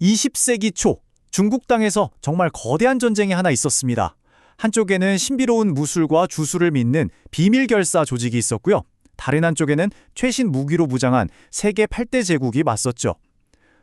20세기 초 중국 땅에서 정말 거대한 전쟁이 하나 있었습니다. 한쪽에는 신비로운 무술과 주술을 믿는 비밀 결사 조직이 있었고요. 다른 한쪽에는 최신 무기로 무장한 세계 8대 제국이 맞섰죠.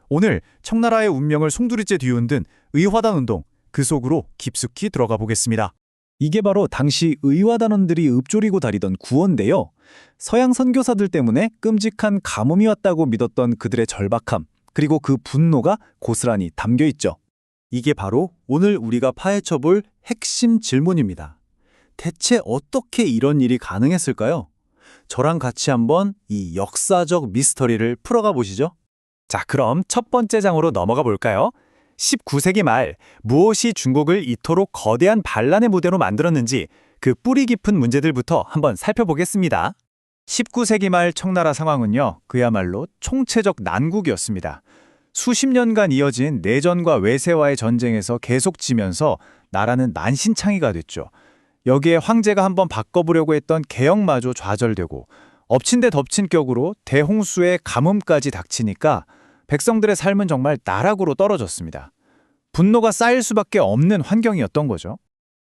오늘 청나라의 운명을 송두리째 뒤흔든 의화단 운동, 그 속으로 깊숙이 들어가 보겠습니다. 이게 바로 당시 의화단원들이 읊조리고 다니던 구원인데요. 서양 선교사들 때문에 끔찍한 가뭄이 왔다고 믿었던 그들의 절박함, 그리고 그 분노가 고스란히 담겨 있죠. 이게 바로 오늘 우리가 파헤쳐 볼 핵심 질문입니다. 대체 어떻게 이런 일이 가능했을까요? 저랑 같이 한번 이 역사적 미스터리를 풀어가 보시죠. 자, 그럼 첫 번째 장으로 넘어가 볼까요? 19세기 말 무엇이 중국을 이토록 거대한 반란의 무대로 만들었는지 그 뿌리 깊은 문제들부터 한번 살펴보겠습니다. 19세기 말 청나라 상황은요, 그야말로 총체적 난국이었습니다. 수십 년간 이어진 내전과 외세와의 전쟁에서 계속 지면서 나라는 만신창이가 됐죠. 여기에 황제가 한번 바꿔보려고 했던 개혁마저 좌절되고 엎친 데 덮친 격으로 대홍수의 가뭄까지 닥치니까 백성들의 삶은 정말 나락으로 떨어졌습니다. 분노가 쌓일 수밖에 없는 환경이었던 거죠.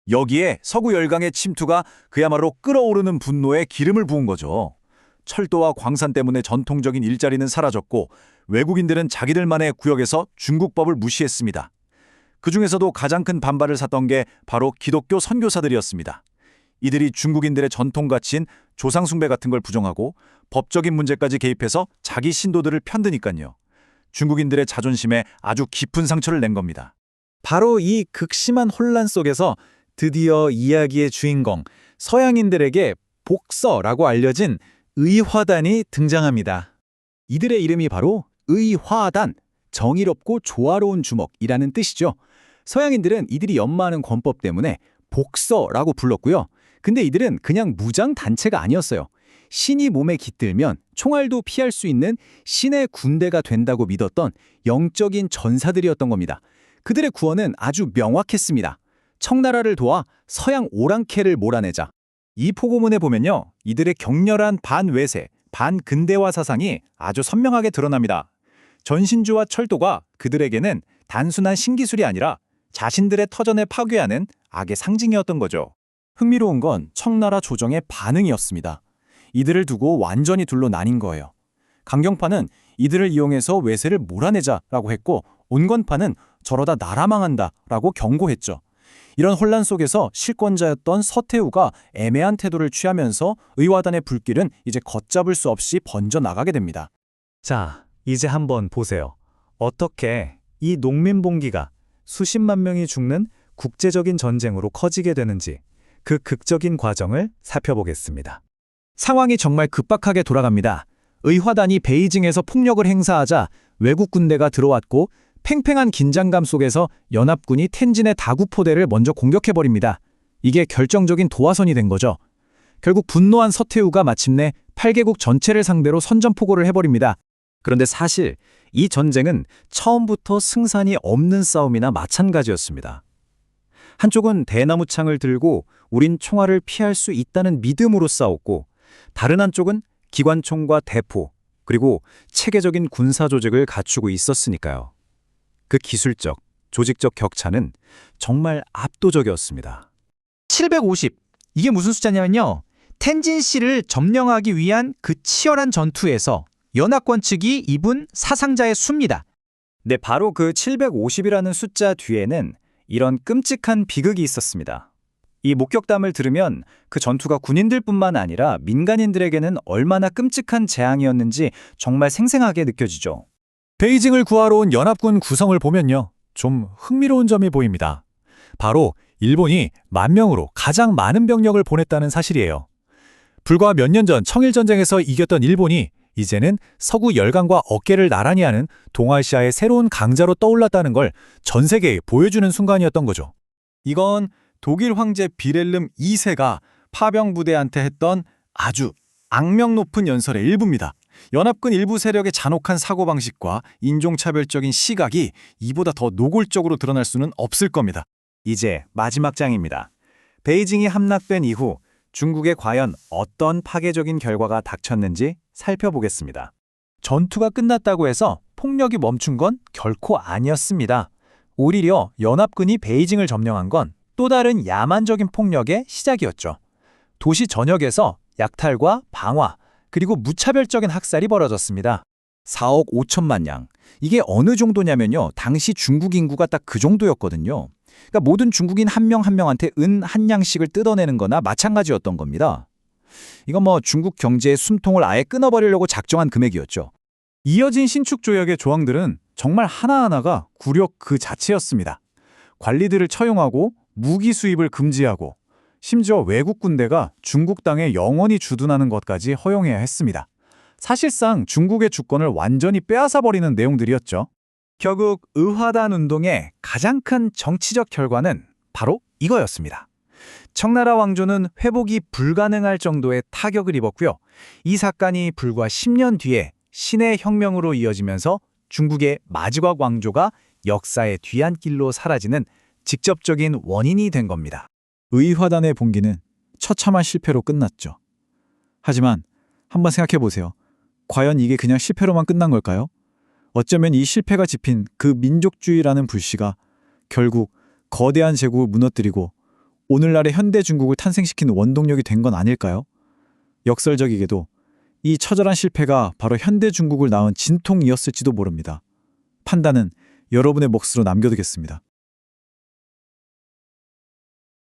여기에 서구 열강의 침투가 그야말로 끓어오르는 분노에 기름을 부은 거죠. 철도와 광산 때문에 전통적인 일자리는 사라졌고 외국인들은 자기들만의 구역에서 중국법을 무시했습니다. 그중에서도 가장 큰 반발을 샀던 게 바로 기독교 선교사들이었습니다. 이들이 중국인들의 전통 가치인 조상 숭배 같은 걸 부정하고 법적인 문제까지 개입해서 자기 신도들을 편드니까요. 중국인들의 자존심에 아주 깊은 상처를 낸 겁니다. 바로 이 극심한 혼란 속에서 드디어 이야기의 주인공, 서양인들에게 복서라고 알려진 의화단이 등장합니다. 이들의 이름이 바로 의화단, 정의롭고 조화로운 주먹이라는 뜻이죠. 서양인들은 이들이 연마하는 권법 때문에 복서라고 불렀고요. 근데 이들은 그냥 무장 단체가 아니었어요. 신이 몸에 깃들면 총알도 피할 수 있는 신의 군대가 된다고 믿었던 영적인 전사들이었던 겁니다. 그들의 구원은 아주 명확했습니다. 청나라를 도와 서양 오랑캐를 몰아내자. 이 포고문에 보면요, 이들의 격렬한 반외세, 반근대화 사상이 아주 선명하게 드러납니다. 전신주와 철도가 그들에게는 단순한 신기술이 아니라 자신들의 터전을 파괴하는 악의 상징이었던 거죠. 흥미로운 건 청나라 조정의 반응이었습니다. 이들을 두고 완전히 둘로 나뉜 거예요. 강경파는 이들을 이용해서 외세를 몰아내자라고 했고, 온건파는 저러다 나라 망한다라고 경고했죠. 이런 혼란 속에서 실권자였던 서태후가 애매한 태도를 취하면서 의화단의 불길은 이제 걷잡을 수 없이 번져나가게 됩니다. 자, 이제 한번 보세요. 어떻게 이 농민봉기가 수십만 명이 죽는 국제적인 전쟁으로 커지게 되는지 그 극적인 과정을 살펴보겠습니다. 상황이 정말 급박하게 돌아갑니다. 의화단이 베이징에서 폭력을 행사하자 외국 군대가 들어왔고 팽팽한 긴장감 속에서 연합군이 텐진의 다구포대를 먼저 공격해버립니다. 이게 결정적인 도화선이 된 거죠. 결국 분노한 서태후가 마침내 8개국 전체를 상대로 선전포고를 해버립니다. 그런데 사실 이 전쟁은 처음부터 승산이 없는 싸움이나 마찬가지였습니다. 한쪽은 대나무 창을 들고 우린 총알을 피할 수 있다는 믿음으로 싸웠고, 다른 한쪽은 기관총과 대포, 그리고 체계적인 군사 조직을 갖추고 있었으니까요. 그 기술적, 조직적 격차는 정말 압도적이었습니다. 750, 이게 무슨 숫자냐면요, 텐진시를 점령하기 위한 그 치열한 전투에서 연합권 측이 입은 사상자의 수입니다. 네, 바로 그 750이라는 숫자 뒤에는 이런 끔찍한 비극이 있었습니다. 이 목격담을 들으면 그 전투가 군인들뿐만 아니라 민간인들에게는 얼마나 끔찍한 재앙이었는지 정말 생생하게 느껴지죠. 베이징을 구하러 온 연합군 구성을 보면요, 좀 흥미로운 점이 보입니다. 바로 일본이 10,000명으로 가장 많은 병력을 보냈다는 사실이에요. 불과 몇 년 전 청일전쟁에서 이겼던 일본이 이제는 서구 열강과 어깨를 나란히 하는 동아시아의 새로운 강자로 떠올랐다는 걸 전 세계에 보여주는 순간이었던 거죠. 이건 독일 황제 비렐름 2세가 파병 부대한테 했던 아주 악명 높은 연설의 일부입니다. 연합군 일부 세력의 잔혹한 사고방식과 인종차별적인 시각이 이보다 더 노골적으로 드러날 수는 없을 겁니다. 이제 마지막 장입니다. 베이징이 함락된 이후 중국에 과연 어떤 파괴적인 결과가 닥쳤는지 살펴보겠습니다. 전투가 끝났다고 해서 폭력이 멈춘 건 결코 아니었습니다. 오히려 연합군이 베이징을 점령한 건 또 다른 야만적인 폭력의 시작이었죠. 도시 전역에서 약탈과 방화, 그리고 무차별적인 학살이 벌어졌습니다. 4억 5천만 양. 이게 어느 정도냐면요. 당시 중국 인구가 딱 그 정도였거든요. 그러니까 모든 중국인 한 명 한 명한테 은 한 양씩을 뜯어내는 거나 마찬가지였던 겁니다. 이건 뭐 중국 경제의 숨통을 아예 끊어버리려고 작정한 금액이었죠. 이어진 신축 조약의 조항들은 정말 하나하나가 굴욕 그 자체였습니다. 관리들을 처용하고 무기 수입을 금지하고 심지어 외국 군대가 중국 땅에 영원히 주둔하는 것까지 허용해야 했습니다. 사실상 중국의 주권을 완전히 빼앗아버리는 내용들이었죠. 결국 의화단 운동의 가장 큰 정치적 결과는 바로 이거였습니다. 청나라 왕조는 회복이 불가능할 정도의 타격을 입었고요. 이 사건이 불과 10년 뒤에 신의 혁명으로 이어지면서 중국의 마지막 왕조가 역사의 뒤안길로 사라지는 직접적인 원인이 된 겁니다. 의화단의 봉기는 처참한 실패로 끝났죠. 하지만 한번 생각해 보세요. 과연 이게 그냥 실패로만 끝난 걸까요? 어쩌면 이 실패가 짚인 그 민족주의라는 불씨가 결국 거대한 제국을 무너뜨리고 오늘날의 현대 중국을 탄생시키는 원동력이 된 건 아닐까요? 역설적이게도 이 처절한 실패가 바로 현대 중국을 낳은 진통이었을지도 모릅니다. 판단은 여러분의 몫으로 남겨두겠습니다.